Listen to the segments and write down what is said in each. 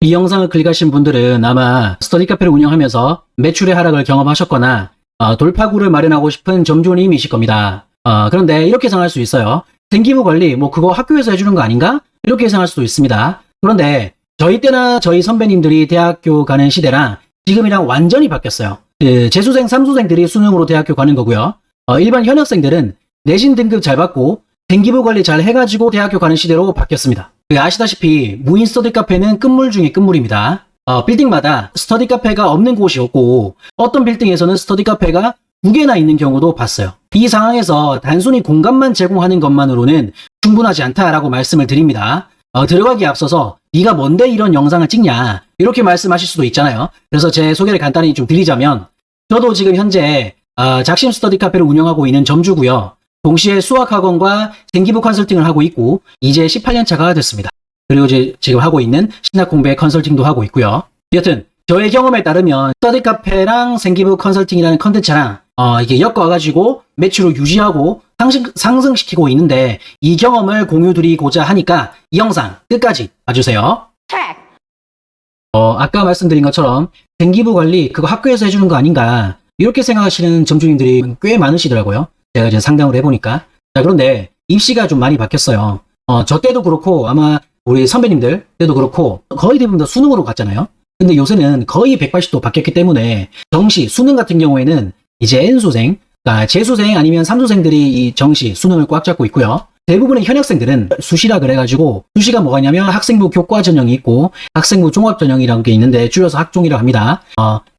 이 영상을 클릭하신 분들은 아마 스터디 카페를 운영하면서 매출의 하락을 경험하셨거나 돌파구를 마련하고 싶은 점주님이실 겁니다. 그런데 이렇게 생각할 수 있어요. 생기부 관리 뭐 그거 학교에서 해주는 거 아닌가? 이렇게 생각할 수도 있습니다. 그런데 저희 때나 저희 선배님들이 대학교 가는 시대랑 지금이랑 완전히 바뀌었어요. 재수생, 삼수생들이 수능으로 대학교 가는 거고요. 일반 현역생들은 내신 등급 잘 받고 생기부 관리 잘 해가지고 대학교 가는 시대로 바뀌었습니다. 아시다시피 무인 스터디 카페는 끝물 중에 끝물입니다. 빌딩마다 스터디 카페가 없는 곳이 없고 어떤 빌딩에서는 스터디 카페가 2개나 있는 경우도 봤어요. 이 상황에서 단순히 공간만 제공하는 것만으로는 충분하지 않다라고 말씀을 드립니다. 들어가기에 앞서서 네가 뭔데 이런 영상을 찍냐 이렇게 말씀하실 수도 있잖아요. 그래서 제 소개를 간단히 좀 드리자면 저도 지금 현재 작심 스터디 카페를 운영하고 있는 점주고요. 동시에 수학학원과 생기부 컨설팅을 하고 있고 이제 18년 차가 됐습니다. 그리고 지금 하고 있는 신학 공부의 컨설팅도 하고 있고요. 여튼 저의 경험에 따르면 스터디 카페랑 생기부 컨설팅이라는 컨텐츠랑 이게 엮어가지고 매출을 유지하고 상승시키고 있는데 이 경험을 공유드리고자 하니까 이 영상 끝까지 봐주세요. 아까 말씀드린 것처럼 생기부 관리 그거 학교에서 해주는 거 아닌가 이렇게 생각하시는 점주님들이 꽤 많으시더라고요. 제가 이제 상담을 해보니까. 자, 그런데 입시가 좀 많이 바뀌었어요. 저 때도 그렇고 아마 우리 선배님들 때도 그렇고 거의 대부분 다 수능으로 갔잖아요. 근데 요새는 거의 180도 바뀌었기 때문에 정시, 수능 같은 경우에는 이제 N수생, 그러니까 재수생 아니면 삼수생들이 이 정시, 수능을 꽉 잡고 있고요. 대부분의 현역생들은 수시라 그래가지고 수시가 뭐가 있냐면 학생부 교과 전형이 있고 학생부 종합 전형이라는 게 있는데 줄여서 학종이라고 합니다.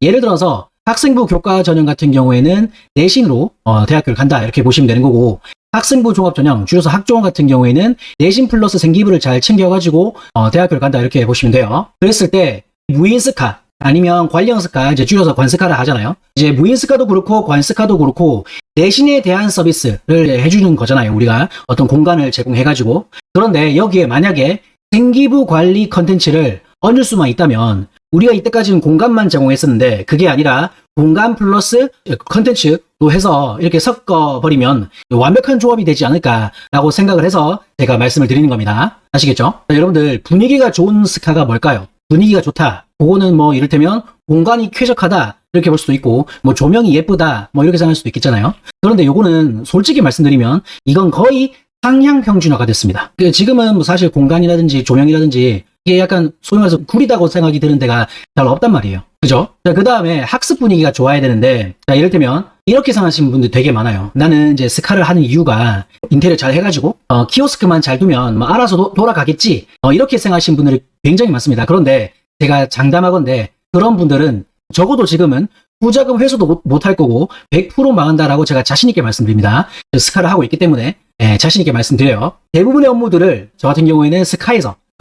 예를 들어서 학생부 교과 전형 같은 경우에는 내신으로 대학교를 간다 이렇게 보시면 되는 거고 학생부 종합 전형 줄여서 학종 같은 경우에는 내신 플러스 생기부를 잘 챙겨가지고 대학교를 간다 이렇게 보시면 돼요. 그랬을 때 무인 스카 아니면 관령 스카 이제 줄여서 관스카를 하잖아요. 이제 무인 스카도 그렇고 관스카도 그렇고 내신에 대한 서비스를 해주는 거잖아요. 우리가 어떤 공간을 제공해가지고. 그런데 여기에 만약에 생기부 관리 컨텐츠를 얹을 수만 있다면 우리가 이때까지는 공간만 제공했었는데 그게 아니라 공간 플러스 컨텐츠로 해서 이렇게 섞어버리면 완벽한 조합이 되지 않을까라고 생각을 해서 제가 말씀을 드리는 겁니다. 아시겠죠? 자, 여러분들 분위기가 좋은 스카가 뭘까요? 분위기가 좋다. 그거는 뭐 이를테면 공간이 쾌적하다 이렇게 볼 수도 있고 뭐 조명이 예쁘다 뭐 이렇게 생각할 수도 있겠잖아요. 그런데 요거는 솔직히 말씀드리면 이건 거의 상향 평준화가 됐습니다. 지금은 뭐 사실 공간이라든지 조명이라든지 이게 약간 소위 말해서 구리다고 생각이 드는 데가 잘 없단 말이에요. 그죠? 자, 그 다음에 학습 분위기가 좋아야 되는데, 자, 이를테면, 이렇게 생각하시는 분들 되게 많아요. 나는 이제 스카를 하는 이유가 인테리어 잘 해가지고, 키오스크만 잘 두면 뭐 알아서 돌아가겠지. 이렇게 생각하시는 분들이 굉장히 많습니다. 그런데 제가 장담하건대 그런 분들은 적어도 지금은 후자금 회수도 못할 거고 100% 망한다라고 제가 자신있게 말씀드립니다. 스카를 하고 있기 때문에 자신있게 말씀드려요. 대부분의 업무들을 저 같은 경우에는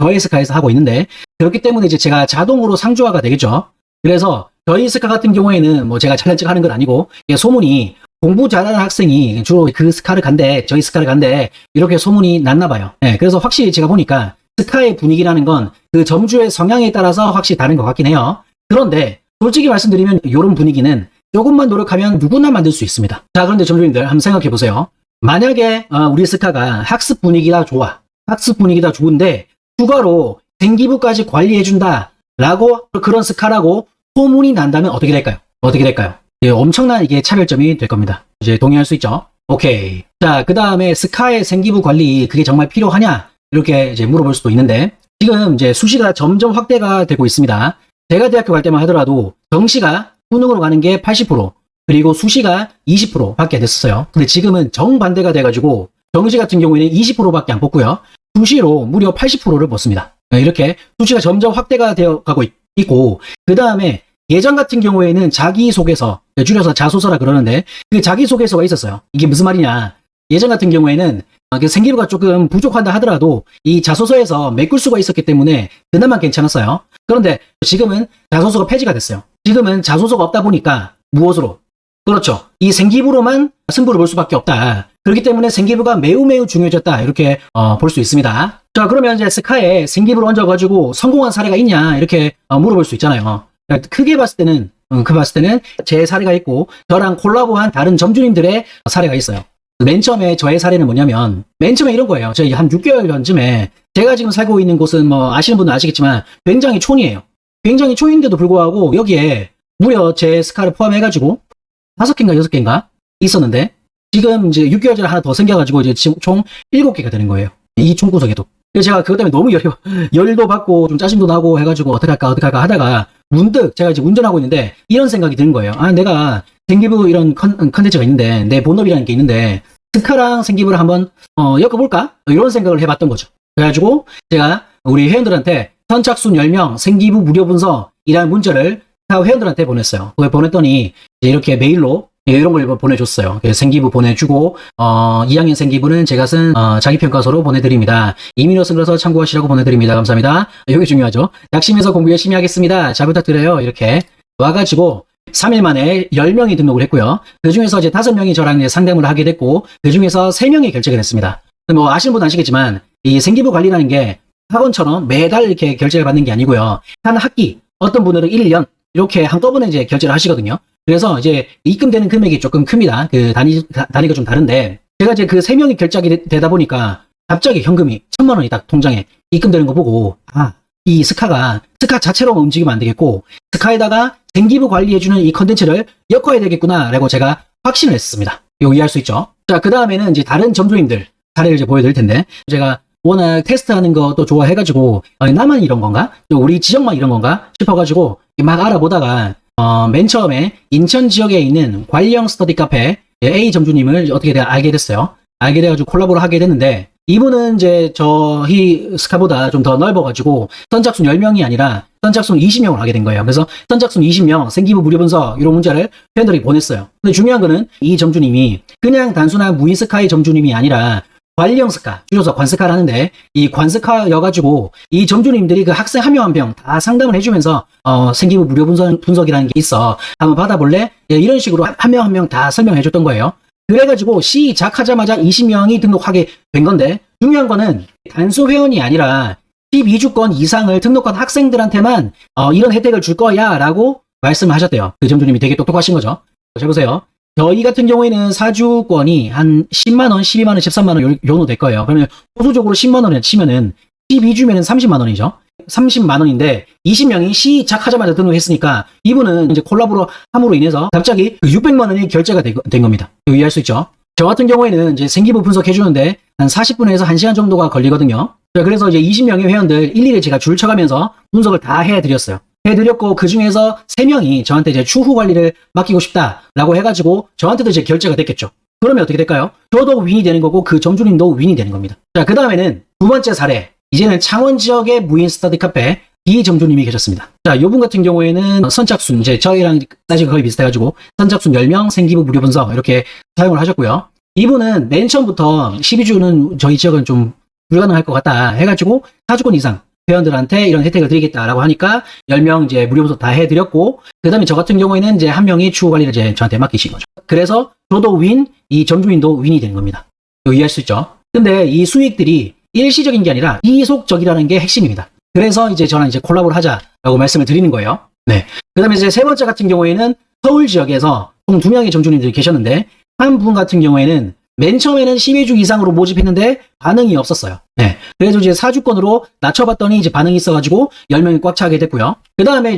저희 스카에서 하고 있는데 그렇기 때문에 이제 제가 자동으로 상주화가 되겠죠. 그래서 저희 스카 같은 경우에는 뭐 제가 잘난 척 하는 건 아니고 소문이 공부 잘하는 학생이 주로 그 스카를 간대, 저희 스카를 간대 이렇게 소문이 났나 봐요. 그래서 확실히 제가 보니까 스카의 분위기라는 건 그 점주의 성향에 따라서 확실히 다른 것 같긴 해요. 그런데 솔직히 말씀드리면 이런 분위기는 조금만 노력하면 누구나 만들 수 있습니다. 자, 그런데 점주님들 한번 생각해 보세요. 만약에 우리 스카가 학습 분위기가 좋아. 학습 분위기가 좋은데 추가로 생기부까지 관리해준다 라고 그런 스카라고 소문이 난다면 어떻게 될까요? 어떻게 될까요? 엄청난 이게 차별점이 될 겁니다. 이제 동의할 수 있죠? 오케이. 자, 그 다음에 스카의 생기부 관리 그게 정말 필요하냐? 이렇게 이제 물어볼 수도 있는데 지금 이제 수시가 점점 확대가 되고 있습니다. 제가 대학교 갈 때만 하더라도 정시가 수능으로 가는 게 80% 그리고 수시가 20% 밖에 됐었어요. 근데 지금은 정반대가 돼가지고 정시 같은 경우에는 20%밖에 안 뽑고요. 수시로 무려 80%를 뽑습니다. 이렇게 수시가 점점 확대가 되어 가고 있고 그 다음에 예전 같은 경우에는 자기소개서 줄여서 자소서라 그러는데 그 자기소개서가 있었어요. 이게 무슨 말이냐 예전 같은 경우에는 생기부가 조금 부족한다 하더라도 이 자소서에서 메꿀 수가 있었기 때문에 그나마 괜찮았어요. 그런데 지금은 자소서가 폐지가 됐어요. 지금은 자소서가 없다 보니까 무엇으로? 그렇죠. 이 생기부로만 승부를 볼 수밖에 없다. 그렇기 때문에 생기부가 매우 중요해졌다. 이렇게 볼 수 있습니다. 자, 그러면 이제 스카에 생기부를 얹어가지고 성공한 사례가 있냐 이렇게 물어볼 수 있잖아요. 크게 봤을 때는 제 사례가 있고 저랑 콜라보한 다른 점주님들의 사례가 있어요. 맨 처음에 저의 사례는 뭐냐면 맨 처음에 이런 거예요. 저희 한 6개월 전쯤에 제가 지금 살고 있는 곳은 뭐 아시는 분은 아시겠지만 굉장히 촌이에요. 굉장히 촌인데도 불구하고 여기에 무려 제 스카를 포함해가지고 5개인가 6개인가 있었는데 지금 이제 6개월 전에 하나 더 생겨가지고 이제 지금 총 7개가 되는 거예요. 이 총구석에도. 그래서 제가 그것 때문에 너무 열도 받고 좀 짜증도 나고 해가지고 어떡할까 하다가 문득 제가 이제 운전하고 있는데 이런 생각이 드는 거예요. 아, 내가 생기부 이런 컨텐츠가 있는데 내 본업이라는 게 있는데 스카랑 생기부를 한번 엮어볼까? 이런 생각을 해봤던 거죠. 그래가지고 제가 우리 회원들한테 선착순 10명 생기부 무료 분석이라는 문자를 다 회원들한테 보냈어요. 그걸 보냈더니 이제 이렇게 메일로 이런 걸 보내줬어요. 생기부 보내주고 2학년 생기부는 제가 쓴 자기평가서로 보내드립니다. 이민호 쓴 거서 참고하시라고 보내드립니다. 감사합니다. 이게 중요하죠. 약심해서 공부 열심히 하겠습니다. 잘 부탁드려요. 이렇게 와가지고 3일 만에 10명이 등록을 했고요. 그 중에서 이제 5명이 저랑 이제 상담을 하게 됐고 그 중에서 3명이 결제가 됐습니다. 뭐 아시는 분은 아시겠지만 이 생기부 관리라는 게 학원처럼 매달 이렇게 결제를 받는 게 아니고요. 한 학기, 어떤 분들은 1년 이렇게 한꺼번에 이제 결제를 하시거든요. 그래서 이제 입금되는 금액이 조금 큽니다. 그 단위가 좀 다른데 제가 이제 그 3명이 결제하게 되다 보니까 갑자기 현금이 1000만 원이 딱 통장에 입금되는 거 보고 이 스카 자체로 움직이면 안 되겠고 스카에다가 생기부 관리해주는 이 컨텐츠를 엮어야 되겠구나 라고 제가 확신을 했습니다. 이거 이해할 수 있죠? 자, 그 다음에는 이제 다른 점주님들 사례를 이제 보여드릴 텐데 제가 워낙 테스트하는 것도 좋아해가지고 나만 이런 건가? 우리 지역만 이런 건가? 싶어가지고 막 알아보다가 맨 처음에 인천 지역에 있는 관령 스터디 카페 A 점주님을 어떻게 알게 됐어요. 알게 돼가지고 콜라보를 하게 됐는데 이분은 이제 저희 스카보다 좀 더 넓어가지고 선착순 10명이 아니라 선착순 20명을 하게 된 거예요. 그래서 선착순 20명 생기부 무료 분석 이런 문자를 팬들이 보냈어요. 근데 중요한 거는 이 점주님이 그냥 단순한 무인 스카의 점주님이 아니라 관령 스카, 줄여서 관스카라는데 이 관스카여가지고 이 점주님들이 그 학생 한 명 한 명 다 상담을 해주면서 생기부 무료 분석이라는 게 있어. 한번 받아볼래? 이런 식으로 한 명 한 명 다 설명해줬던 거예요. 그래가지고 시작하자마자 20명이 등록하게 된 건데 중요한 거는 단수 회원이 아니라 12주권 이상을 등록한 학생들한테만 이런 혜택을 줄 거야 라고 말씀을 하셨대요. 그 점주님이 되게 똑똑하신 거죠. 잘 보세요. 저희 같은 경우에는 사주권이 한 10만원, 12만원, 13만원 요 정도 될 거예요. 그러면 소수적으로 10만원에 치면은 12주면은 30만원이죠. 30만원인데 20명이 시작하자마자 등록했으니까 이분은 이제 콜라보로 함으로 인해서 갑자기 600만원이 결제가 된 겁니다. 이해할 수 있죠? 저 같은 경우에는 이제 생기부 분석해주는데 한 40분에서 1시간 정도가 걸리거든요. 그래서 이제 20명의 회원들 일일이 제가 줄 쳐가면서 분석을 다 해드렸어요. 해드렸고 그 중에서 3명이 저한테 이제 추후 관리를 맡기고 싶다라고 해가지고 저한테도 이제 결제가 됐겠죠. 그러면 어떻게 될까요? 저도 윈이 되는 거고 그 점주님도 윈이 되는 겁니다. 자, 그 다음에는 두 번째 사례. 이제는 창원 지역의 무인 스터디 카페 B 점주님이 계셨습니다. 자, 이분 같은 경우에는 선착순, 이제 저희랑 사이즈가 거의 비슷해가지고 선착순 10명 생기부 무료 분석 이렇게 사용을 하셨고요. 이분은 맨 처음부터 12주는 저희 지역은 좀 불가능할 것 같다 해가지고 4주권 이상 회원들한테 이런 혜택을 드리겠다라고 하니까 10명 이제 무료 분석 다 해드렸고 그 다음에 저 같은 경우에는 이제 한 명이 추후 관리를 이제 저한테 맡기신 거죠. 그래서 저도 윈, 이 점주인도 윈이 되는 겁니다. 이거 이해할 수 있죠? 근데 이 수익들이 일시적인 게 아니라 지속적이라는 게 핵심입니다. 그래서 이제 저랑 이제 콜라보를 하자라고 말씀을 드리는 거예요. 네. 그 다음에 이제 세 번째 같은 경우에는 서울 지역에서 총 2명의 점주님들이 계셨는데 한 분 같은 경우에는 맨 처음에는 12주 이상으로 모집했는데 반응이 없었어요. 네. 그래서 이제 4주권으로 낮춰봤더니 이제 반응이 있어가지고 10명이 꽉 차게 됐고요. 그 다음에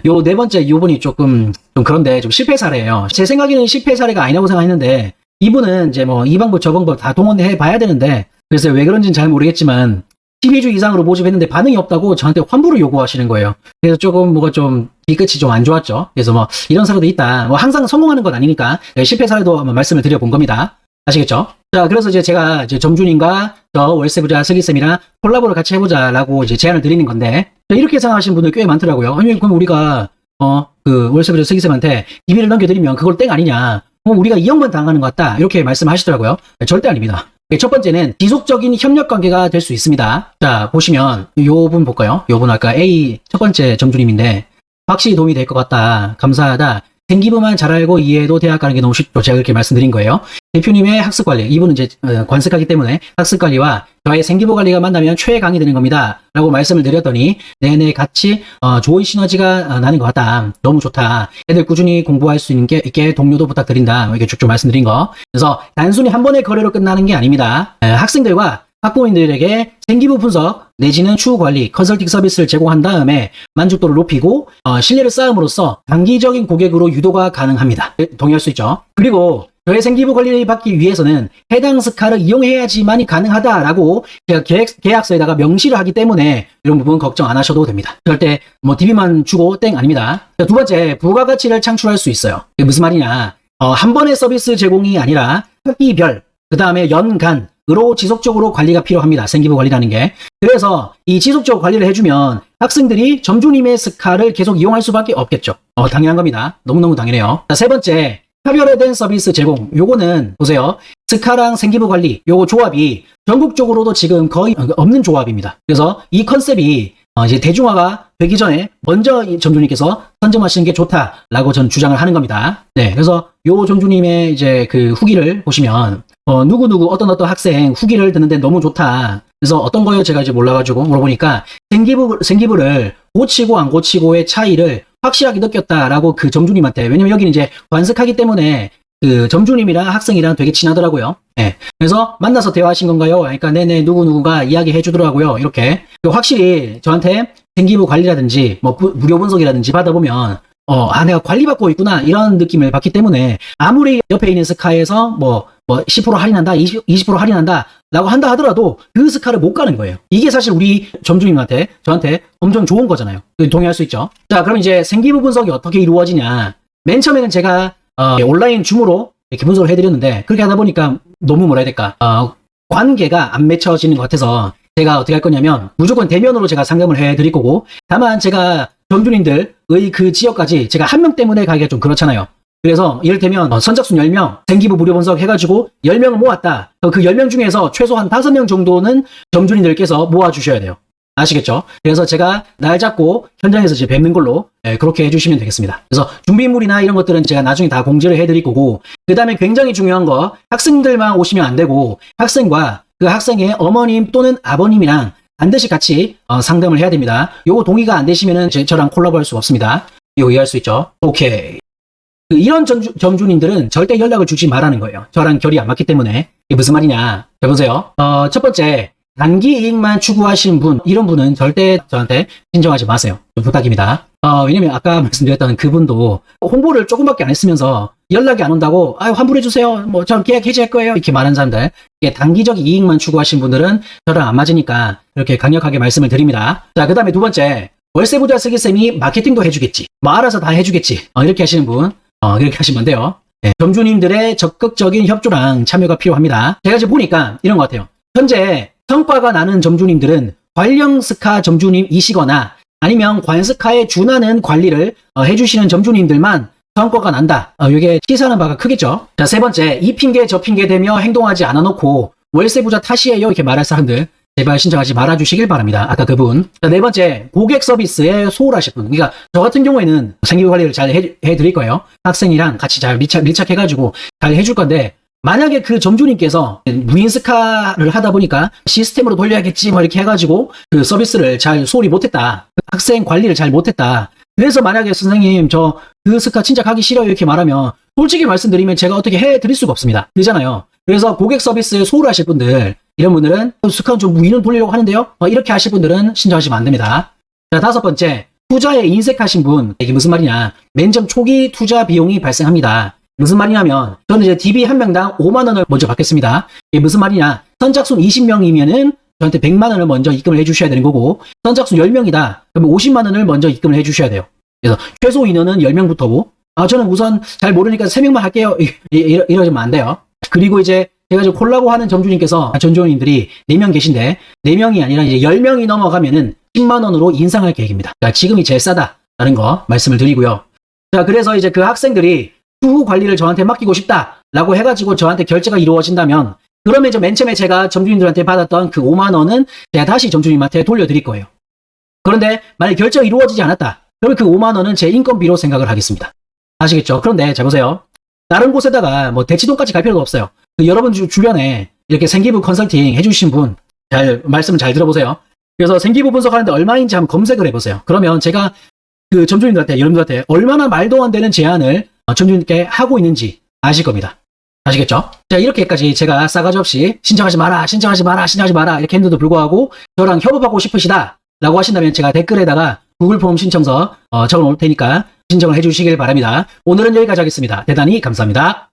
요 네 번째 요분이 좀 그런데 좀 실패 사례예요. 제 생각에는 실패 사례가 아니라고 생각했는데 이분은 이제 뭐 이 방법 저 방법 다 동원해 봐야 되는데 그래서 왜 그런지는 잘 모르겠지만 12주 이상으로 모집했는데 반응이 없다고 저한테 환불을 요구하시는 거예요. 그래서 조금 뭐가 좀 뒤끝이 좀 안 좋았죠. 그래서 뭐 이런 사례도 있다. 뭐 항상 성공하는 건 아니니까 실패 사례도 한번 말씀을 드려본 겁니다. 아시겠죠? 자, 그래서 이제 제가 이제 점주님과 저 월세부자 슬기쌤이랑 콜라보를 같이 해보자라고 이제 제안을 드리는 건데 이렇게 생각하시는 분들 꽤 많더라고요. 아니, 그럼 우리가 그 월세부자 슬기쌤한테 기밀을 넘겨드리면 그걸 땡 아니냐? 우리가 이용만 당하는 것 같다. 이렇게 말씀하시더라고요. 절대 아닙니다. 첫 번째는 지속적인 협력 관계가 될 수 있습니다. 자, 보시면 요 분 볼까요? 요 분 아까 A 첫 번째 점주님인데 확실히 도움이 될 것 같다. 감사하다. 생기부만 잘 알고 이해해도 대학 가는 게 너무 쉽죠. 제가 그렇게 말씀드린 거예요. 대표님의 학습관리, 이분은 이제 관습하기 때문에 학습관리와 저의 생기부 관리가 만나면 최강이 되는 겁니다. 라고 말씀을 드렸더니 네네 같이 좋은 시너지가 나는 것 같다. 너무 좋다. 애들 꾸준히 공부할 수 있게 동료도 부탁드린다. 이렇게 쭉쭉 말씀드린 거. 그래서 단순히 한 번의 거래로 끝나는 게 아닙니다. 학생들과 학부모님들에게 생기부 분석 내지는 추후 관리, 컨설팅 서비스를 제공한 다음에 만족도를 높이고 신뢰를 쌓음으로써 단기적인 고객으로 유도가 가능합니다. 동의할 수 있죠. 그리고 저의 생기부 관리를 받기 위해서는 해당 스카를 이용해야지만이 가능하다라고 제가 계약서에다가 명시를 하기 때문에 이런 부분 걱정 안 하셔도 됩니다. 절대 뭐 DB만 주고 땡 아닙니다. 두 번째, 부가가치를 창출할 수 있어요. 이게 무슨 말이냐? 한 번의 서비스 제공이 아니라 학기별, 그 다음에 연간으로 지속적으로 관리가 필요합니다. 생기부 관리라는 게. 그래서 이 지속적으로 관리를 해주면 학생들이 점주님의 스카를 계속 이용할 수밖에 없겠죠. 당연한 겁니다. 너무너무 당연해요. 자, 세 번째, 차별화된 서비스 제공. 요거는 보세요. 스카랑 생기부 관리, 요거 조합이 전국적으로도 지금 거의 없는 조합입니다. 그래서 이 컨셉이 이제 대중화가 되기 전에 먼저 이 점주님께서 선점하시는 게 좋다라고 저는 주장을 하는 겁니다. 네, 그래서 요 점주님의 이제 그 후기를 보시면 누구누구 어떤 학생 후기를 듣는데 너무 좋다. 그래서 어떤 거요? 제가 이제 몰라가지고 물어보니까 생기부를 고치고 안 고치고의 차이를 확실하게 느꼈다라고 그 점주님한테, 왜냐면 여기는 이제 관습하기 때문에 그 점주님이랑 학생이랑 되게 친하더라고요. 네. 그래서 만나서 대화하신 건가요? 그러니까 네네 누구누구가 이야기해 주더라고요. 이렇게 확실히 저한테 생기부 관리라든지 뭐 무료 분석이라든지 받아보면 내가 관리받고 있구나 이런 느낌을 받기 때문에 아무리 옆에 있는 스카에서 뭐 10% 할인한다, 20% 할인한다 라고 한다 하더라도 그 스카를 못 가는 거예요. 이게 사실 우리 점주님한테, 저한테 엄청 좋은 거잖아요. 동의할 수 있죠. 자, 그럼 이제 생기부 분석이 어떻게 이루어지냐. 맨 처음에는 제가 온라인 줌으로 이렇게 분석을 해드렸는데, 그렇게 하다 보니까 너무 뭐라 해야 될까, 관계가 안 맺혀지는 것 같아서 제가 어떻게 할 거냐면 무조건 대면으로 제가 상담을 해드릴 거고, 다만 제가 점주님들의 그 지역까지 제가 한 명 때문에 가기가 좀 그렇잖아요. 그래서 이를테면 선착순 10명 생기부 무료 분석 해가지고 10명을 모았다. 그 10명 중에서 최소한 5명 정도는 점주님들께서 모아주셔야 돼요. 아시겠죠? 그래서 제가 날 잡고 현장에서 이제 뵙는 걸로 그렇게 해주시면 되겠습니다. 그래서 준비물이나 이런 것들은 제가 나중에 다 공지를 해드릴 거고, 그 다음에 굉장히 중요한 거, 학생들만 오시면 안 되고 학생과 그 학생의 어머님 또는 아버님이랑 반드시 같이 상담을 해야 됩니다. 요거 동의가 안 되시면은 저랑 콜라보할 수가 없습니다. 이거 이해할 수 있죠? 오케이. 이런 점주님들은 절대 연락을 주지 말라는 거예요. 저랑 결이 안 맞기 때문에. 이게 무슨 말이냐. 자, 보세요. 첫 번째, 단기 이익만 추구하시는 분, 이런 분은 절대 저한테 신청하지 마세요. 좀 부탁입니다. 왜냐면 아까 말씀드렸던 그분도 홍보를 조금밖에 안 했으면서 연락이 안 온다고, 환불해주세요. 뭐, 전 계약 해지할 거예요. 이렇게 말하는 사람들. 이게 단기적 이익만 추구하시는 분들은 저랑 안 맞으니까 이렇게 강력하게 말씀을 드립니다. 자, 그 다음에 두 번째, 월세 부자 쓰기쌤이 마케팅도 해주겠지. 뭐, 알아서 다 해주겠지. 이렇게 하시는 분. 이렇게 하시면 돼요. 네. 점주님들의 적극적인 협조랑 참여가 필요합니다. 제가 지금 보니까 이런 것 같아요. 현재 성과가 나는 점주님들은 관령 스카 점주님이시거나 아니면 관스카에 준하는 관리를 해주시는 점주님들만 성과가 난다. 이게 시사하는 바가 크겠죠. 자, 세 번째, 이 핑계 저 핑계 대며 행동하지 않아 놓고 월세 부자 탓이에요 이렇게 말할 사람들 제발 신청하지 말아주시길 바랍니다. 아까 그분. 자, 네 번째, 고객 서비스에 소홀하실 분. 그러니까 저 같은 경우에는 생기부 관리를 잘 해드릴 거예요. 학생이랑 같이 잘 밀착해가지고 잘 해줄 건데, 만약에 그 점주님께서 무인스카를 하다 보니까 시스템으로 돌려야겠지 뭐 이렇게 해가지고 그 서비스를 잘 소홀히 못했다. 학생 관리를 잘 못했다. 그래서 만약에 선생님 저 그 스카 진짜 가기 싫어요 이렇게 말하면 솔직히 말씀드리면 제가 어떻게 해드릴 수가 없습니다. 그렇잖아요. 그래서 고객 서비스에 소홀하실 분들, 이런 분들은 스카는 좀 무인을 돌리려고 하는데요. 이렇게 하실 분들은 신청하시면 안 됩니다. 자, 다섯 번째, 투자에 인색하신 분. 이게 무슨 말이냐. 맨 처음 초기 투자 비용이 발생합니다. 무슨 말이냐면 저는 이제 DB 한 명당 5만 원을 먼저 받겠습니다. 이게 무슨 말이냐. 선착순 20명이면은 저한테 100만 원을 먼저 입금을 해주셔야 되는 거고, 선착순 10명이다. 그러면 50만 원을 먼저 입금을 해주셔야 돼요. 그래서 최소 인원은 10명부터고, 저는 우선 잘 모르니까 3명만 할게요. 이러시면 안 돼요. 그리고 이제 제가 지금 콜라보 하는 점주님들이 4명 계신데, 4명이 아니라 이제 10명이 넘어가면은 10만 원으로 인상할 계획입니다. 그러니까 지금이 제일 싸다라는 거 말씀을 드리고요. 자, 그래서 이제 그 학생들이 추후 관리를 저한테 맡기고 싶다라고 해가지고 저한테 결제가 이루어진다면, 그러면 이제 맨 처음에 제가 점주님들한테 받았던 그 5만 원은 제가 다시 점주님한테 돌려드릴 거예요. 그런데 만약 결제가 이루어지지 않았다. 그러면 그 5만 원은 제 인건비로 생각을 하겠습니다. 아시겠죠? 그런데 잘 보세요. 다른 곳에다가 뭐 대치동까지 갈 필요가 없어요. 여러분 주변에 이렇게 생기부 컨설팅 해주신 분 말씀을 잘 들어보세요. 그래서 생기부 분석하는데 얼마인지 한번 검색을 해보세요. 그러면 제가 그 점주님들한테, 여러분들한테 얼마나 말도 안 되는 제안을 점주님께 하고 있는지 아실 겁니다. 아시겠죠? 자, 이렇게까지 제가 싸가지 없이 신청하지 마라, 신청하지 마라, 신청하지 마라 이렇게 했는데도 불구하고 저랑 협업하고 싶으시다 라고 하신다면 제가 댓글에다가 구글 폼 신청서 적어 놓을 테니까 신청을 해주시길 바랍니다. 오늘은 여기까지 하겠습니다. 대단히 감사합니다.